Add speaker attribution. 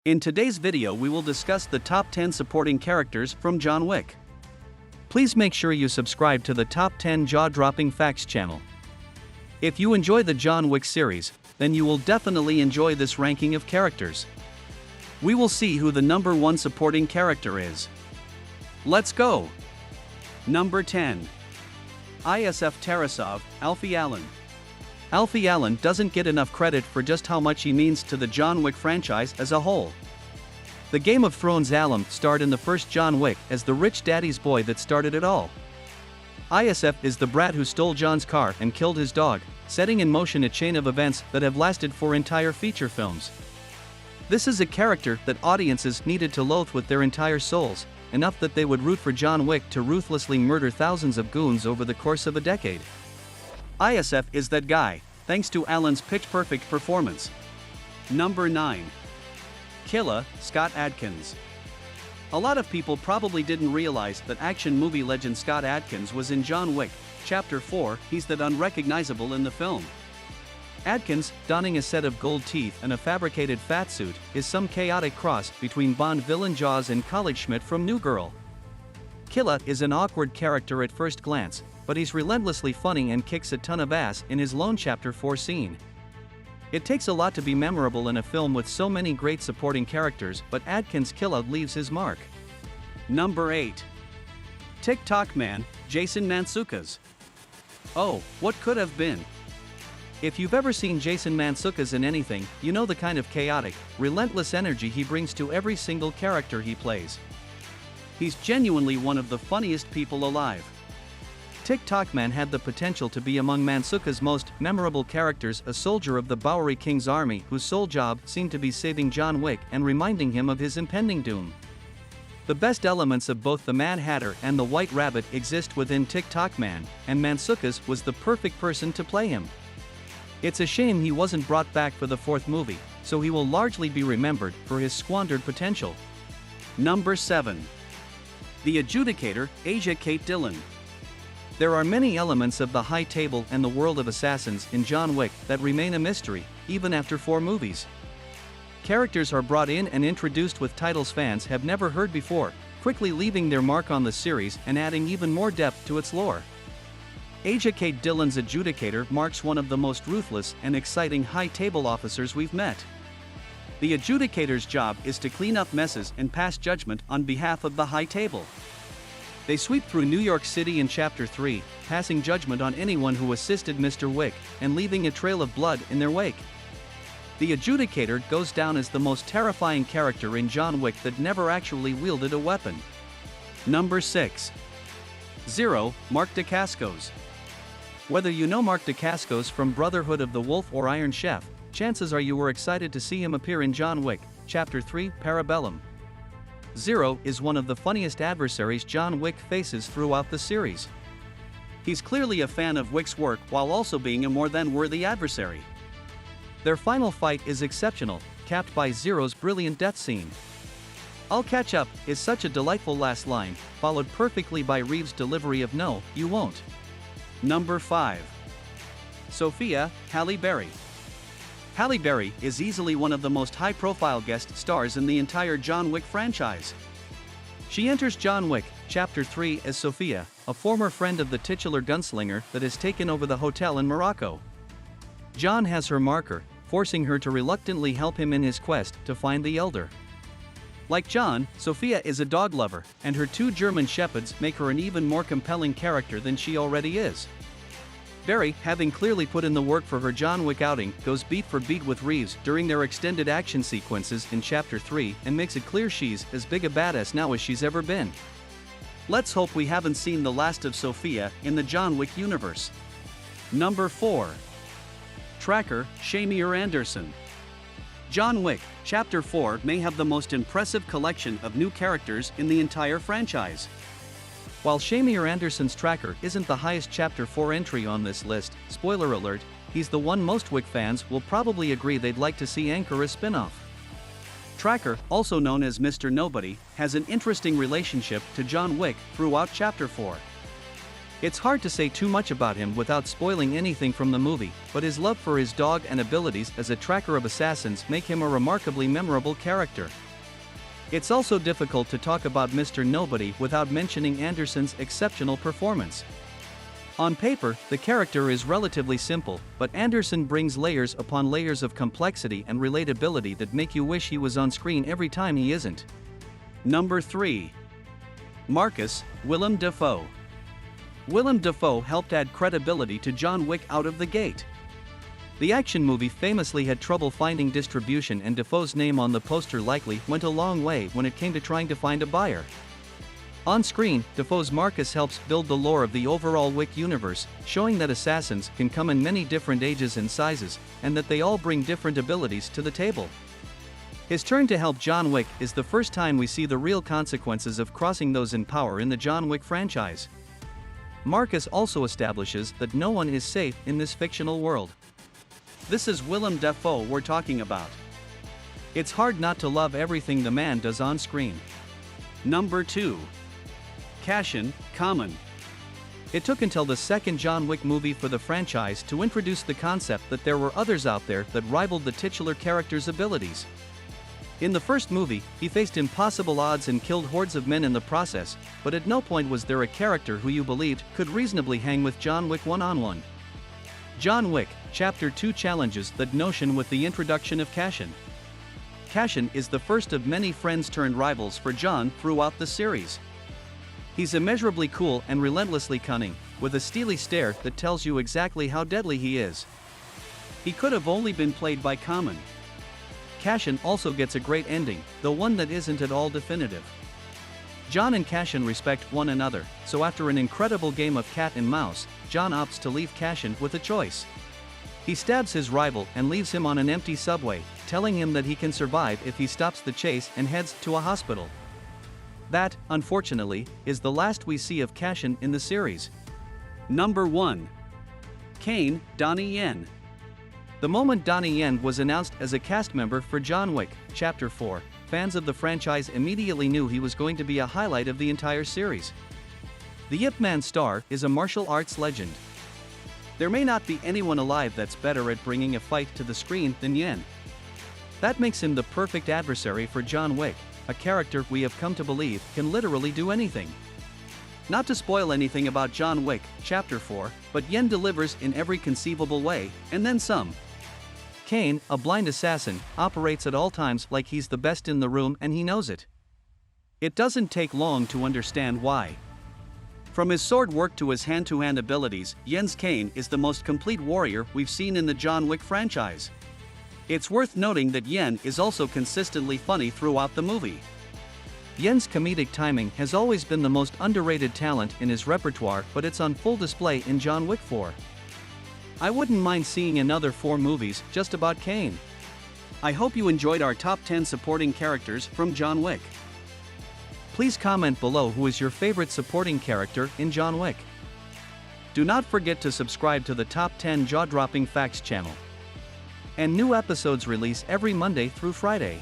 Speaker 1: In today's video we will discuss the top 10 supporting characters from John Wick. Please make sure you subscribe to the Top 10 Jaw-Dropping Facts channel. If you enjoy the John Wick series, then you will definitely enjoy this ranking of characters. We will see who the number 1 supporting character is. Let's go! Number 10. Iosef Tarasov, Alfie Allen. Alfie Allen doesn't get enough credit for just how much he means to the John Wick franchise as a whole. The Game of Thrones alum starred in the first John Wick as the rich daddy's boy that started it all. Iosef is the brat who stole John's car and killed his dog, setting in motion a chain of events that have lasted for entire feature films. This is a character that audiences needed to loathe with their entire souls, enough that they would root for John Wick to ruthlessly murder thousands of goons over the course of a decade. Iosef is that guy, thanks to Allen's pitch-perfect performance. Number 9. Killa, Scott Adkins. A lot of people probably didn't realize that action movie legend Scott Adkins was in John Wick, Chapter 4. He's that unrecognizable in the film. Adkins, donning a set of gold teeth and a fabricated fat suit, is some chaotic cross between Bond villain Jaws and College Schmidt from New Girl. Killa is an awkward character at first glance, but he's relentlessly funny and kicks a ton of ass in his lone Chapter 4 scene. It takes a lot to be memorable in a film with so many great supporting characters, but Adkins' Killa leaves his mark. Number 8. Tock Man, Jason Mantzoukas. Oh, what could have been? If you've ever seen Jason Mantzoukas in anything, you know the kind of chaotic, relentless energy he brings to every single character he plays. He's genuinely one of the funniest people alive. Tock Man had the potential to be among Mantzoukas' most memorable characters, a soldier of the Bowery King's army whose sole job seemed to be saving John Wick and reminding him of his impending doom. The best elements of both the Mad Hatter and the White Rabbit exist within Tock Man, and Mantzoukas was the perfect person to play him. It's a shame he wasn't brought back for the 4th movie, so he will largely be remembered for his squandered potential. Number 7. The Adjudicator, Asia Kate Dillon. There are many elements of the high table and the world of assassins in John Wick that remain a mystery, even after 4 movies. Characters are brought in and introduced with titles fans have never heard before, quickly leaving their mark on the series and adding even more depth to its lore. Asia Kate Dillon's Adjudicator marks one of the most ruthless and exciting high table officers we've met. The Adjudicator's job is to clean up messes and pass judgment on behalf of the high table. They sweep through New York City in Chapter 3, passing judgment on anyone who assisted Mr. Wick and leaving a trail of blood in their wake. The Adjudicator goes down as the most terrifying character in John Wick that never actually wielded a weapon. Number 6. Zero, Mark Dacascos. Whether you know Mark Dacascos from Brotherhood of the Wolf or Iron Chef, chances are you were excited to see him appear in John Wick, Chapter 3, Parabellum. Zero is one of the funniest adversaries John Wick faces throughout the series. He's clearly a fan of Wick's work while also being a more than worthy adversary. Their final fight is exceptional, capped by Zero's brilliant death scene. "I'll catch up" is such a delightful last line, followed perfectly by Reeves' delivery of "No, you won't." Number 5. Sofia, Halle Berry. Halle Berry is easily one of the most high-profile guest stars in the entire John Wick franchise. She enters John Wick, Chapter 3 as Sofia, a former friend of the titular gunslinger that has taken over the hotel in Morocco. John has her marker, forcing her to reluctantly help him in his quest to find the Elder. Like John, Sofia is a dog lover, and her 2 German shepherds make her an even more compelling character than she already is. Berry, having clearly put in the work for her John Wick outing, goes beat for beat with Reeves during their extended action sequences in Chapter 3 and makes it clear she's as big a badass now as she's ever been. Let's hope we haven't seen the last of Sofia in the John Wick universe. Number 4. Tracker, Shamir Anderson. John Wick, Chapter 4 may have the most impressive collection of new characters in the entire franchise. While Shamir Anderson's Tracker isn't the highest Chapter 4 entry on this list, spoiler alert, he's the one most Wick fans will probably agree they'd like to see anchor a spin-off. Tracker, also known as Mr. Nobody, has an interesting relationship to John Wick throughout Chapter 4. It's hard to say too much about him without spoiling anything from the movie, but his love for his dog and abilities as a tracker of assassins make him a remarkably memorable character. It's also difficult to talk about Mr. Nobody without mentioning Anderson's exceptional performance. On paper, the character is relatively simple, but Anderson brings layers upon layers of complexity and relatability that make you wish he was on screen every time he isn't. Number 3. Marcus, Willem Dafoe. Willem Dafoe helped add credibility to John Wick out of the gate. The action movie famously had trouble finding distribution, and Dafoe's name on the poster likely went a long way when it came to trying to find a buyer. On screen, Dafoe's Marcus helps build the lore of the overall Wick universe, showing that assassins can come in many different ages and sizes, and that they all bring different abilities to the table. His turn to help John Wick is the first time we see the real consequences of crossing those in power in the John Wick franchise. Marcus also establishes that no one is safe in this fictional world. This is Willem Dafoe we're talking about. It's hard not to love everything the man does on screen. Number 2. Cassian, Káne. It took until the second John Wick movie for the franchise to introduce the concept that there were others out there that rivaled the titular character's abilities. In the first movie, he faced impossible odds and killed hordes of men in the process, but at no point was there a character who you believed could reasonably hang with John Wick one-on-one. John Wick, Chapter 2 challenges that notion with the introduction of Cassian. Cassian is the first of many friends-turned-rivals for John throughout the series. He's immeasurably cool and relentlessly cunning, with a steely stare that tells you exactly how deadly he is. He could have only been played by Káne. Cassian also gets a great ending, though one that isn't at all definitive. John and Cassian respect one another, so after an incredible game of cat and mouse, John opts to leave Cassian with a choice. He stabs his rival and leaves him on an empty subway, telling him that he can survive if he stops the chase and heads to a hospital. That, unfortunately, is the last we see of Cassian in the series. Number 1. Kane, Donnie Yen. The moment Donnie Yen was announced as a cast member for John Wick, Chapter 4, fans of the franchise immediately knew he was going to be a highlight of the entire series. The Ip Man star is a martial arts legend. There may not be anyone alive that's better at bringing a fight to the screen than Yen. That makes him the perfect adversary for John Wick, a character we have come to believe can literally do anything. Not to spoil anything about John Wick, Chapter 4, but Yen delivers in every conceivable way, and then some. Kane, a blind assassin, operates at all times like he's the best in the room, and he knows it. It doesn't take long to understand why. From his sword work to his hand-to-hand abilities, Yen's Kane is the most complete warrior we've seen in the John Wick franchise. It's worth noting that Yen is also consistently funny throughout the movie. Yen's comedic timing has always been the most underrated talent in his repertoire, but it's on full display in John Wick 4. I wouldn't mind seeing another 4 movies just about Kane. I hope you enjoyed our top 10 supporting characters from John Wick. Please comment below who is your favorite supporting character in John Wick. Do not forget to subscribe to the Top 10 Jaw-Dropping Facts channel. And new episodes release every Monday through Friday.